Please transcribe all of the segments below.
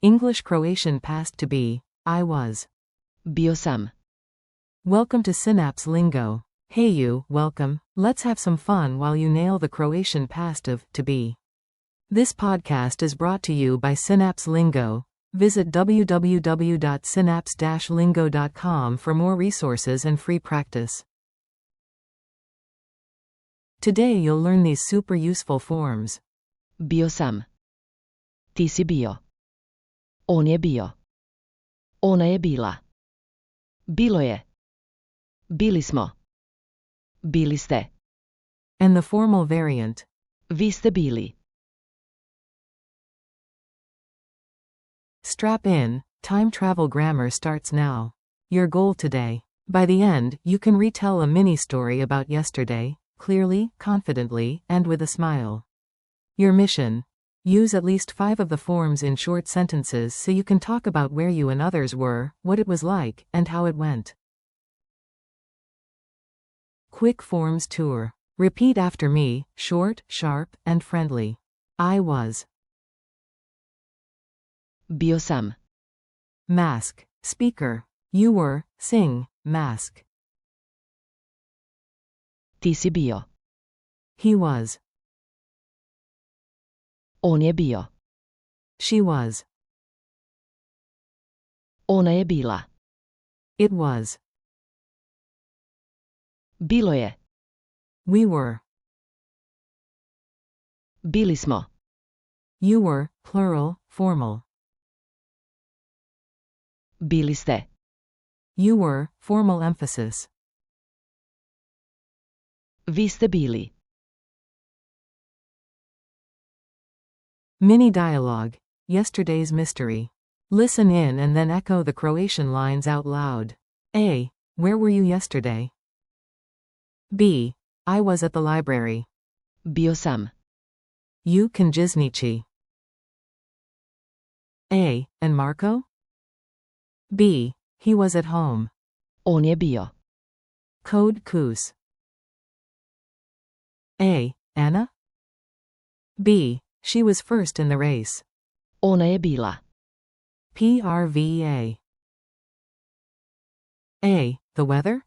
English Croatian past to be, I was. Bio sam. Welcome to Synapse Lingo. Hey you, welcome. Let's have some fun while you nail the Croatian past of to be. This podcast is brought to you by Synapse Lingo. Visit www.synapse-lingo.com for more resources and free practice. Today you'll learn these super useful forms. Bio sam. Ti si bio. On je bio. Ona je bila. Bilo je. Bili smo. Bili ste. And the formal variant. Vi ste bili. Strap in, time travel grammar starts now. Your goal today. By the end, you can retell a mini story about yesterday, clearly, confidently, and with a smile. Your mission. Use at least 5 of the forms in short sentences so you can talk about where you and others were, what it was like, and how it went. Quick forms tour. Repeat after me, short, sharp, and friendly. I was. Bio sam. Mask. Speaker. You were, sing, mask. Ti si bio. He was. On je bio. She was. Ona je bila. It was. Bilo je. We were. Bili smo. You were, plural, formal. Bili ste. You were, formal emphasis. Vi ste bili. Mini dialogue. Yesterday's mystery. Listen in and then echo the Croatian lines out loud. A. Where were you yesterday? B. I was at the library. Bio sam. You knjižnici. A. And Marco? B. He was at home. On je bio. Kod kus. A. Anna? B. She was first in the race. Ona je bila. PRVA. A. The weather?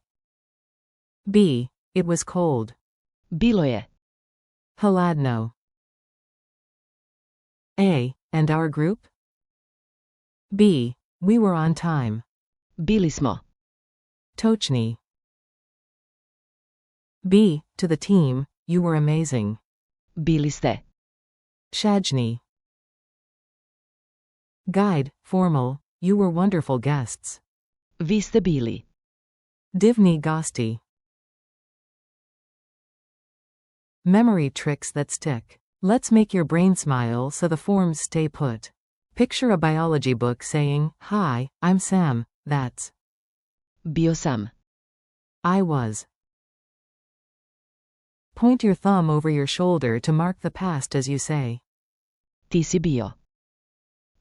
B. It was cold. Bilo je. Hladno. A. And our group? B. We were on time. Bili smo. Točni. B. To the team, you were amazing. Bili ste. Shajni. Guide, formal, you were wonderful guests. Vi ste bili. Divni gosti. Memory tricks that stick. Let's make your brain smile so the forms stay put. Picture a biology book saying, Hi, I'm Sam, that's. Bio sam. I was. Point your thumb over your shoulder to mark the past as you say. Ti si bio.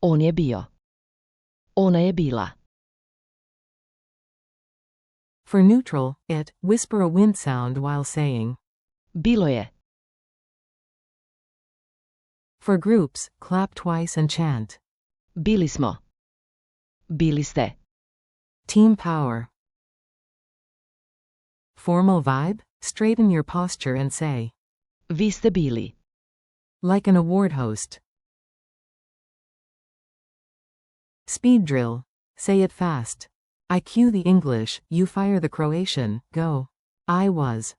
On je bio. Ona je bila. For neutral, it, whisper a wind sound while saying. Bilo je. For groups, clap twice and chant. Bili smo. Bili ste. Team power. Formal vibe, straighten your posture and say. Vi ste bili. Like an award host. Speed drill. Say it fast. I cue the English, you fire the Croatian, go. I was.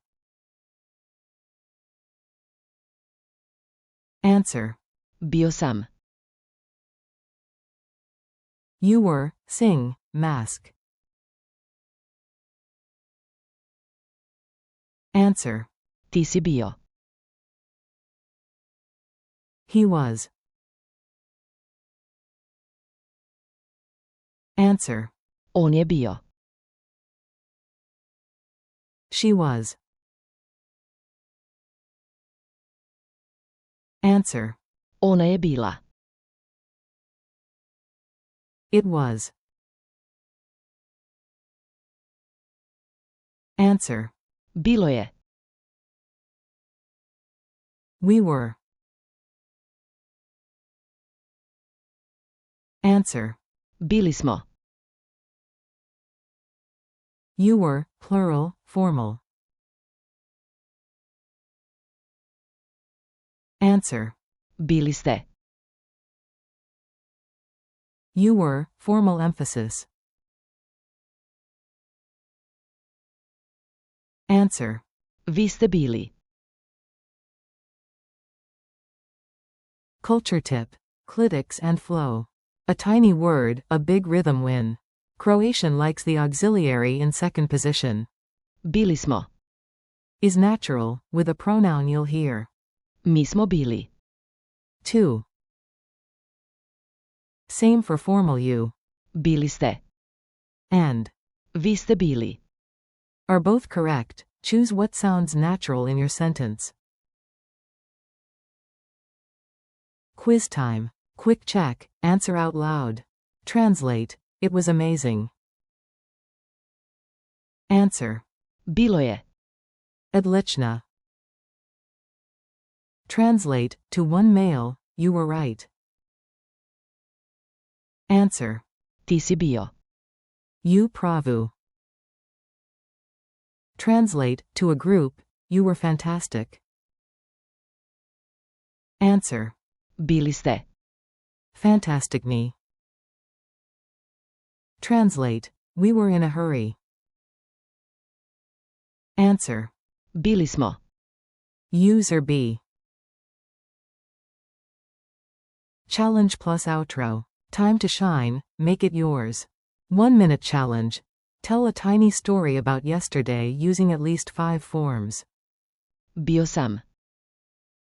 Answer. Bio sam. You were, sing, mask. Answer. Ti si bio. He was. Answer. On je bio. She was. Answer. Ona je bila. It was. Answer. Bilo je. We were. Answer. Bili smo. You were, plural, formal. Answer. Bili ste. You were, formal emphasis. Answer. Vi ste bili. Culture tip. Clitics and flow. A tiny word, a big rhythm win. Croatian likes the auxiliary in second position. Bili smo. Is natural, with a pronoun you'll hear. Mi smo bili. 2. Same for formal you. Bili ste. And. Vi ste bili. Are both correct. Choose what sounds natural in your sentence. Quiz time. Quick check, answer out loud. Translate. It was amazing. Answer. Bilo je. Odlično. Translate, to one male, you were right. Answer. Ti si bio. You pravu. Translate, to a group, you were fantastic. Answer. Bili ste. Fantasticni. Translate, we were in a hurry. Answer. Bili smo. Use or be. Challenge plus outro. Time to shine, make it yours. 1-minute challenge. Tell a tiny story about yesterday using at least 5 forms. Bio sam.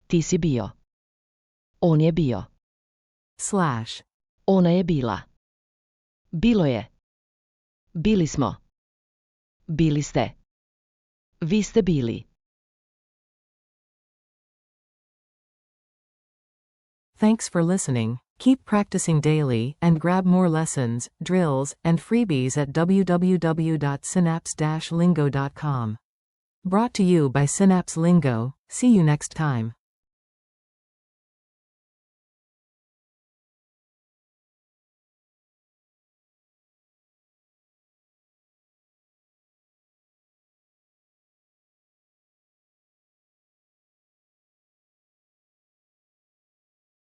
Ti si bio. On je bio. Slash. Ona je bila. Bilo je. Bili smo. Bili ste. Vi ste bili. Thanks for listening. Keep practicing daily and grab more lessons, drills, and freebies at www.synapse-lingo.com. Brought to you by Synapse Lingo. See you next time.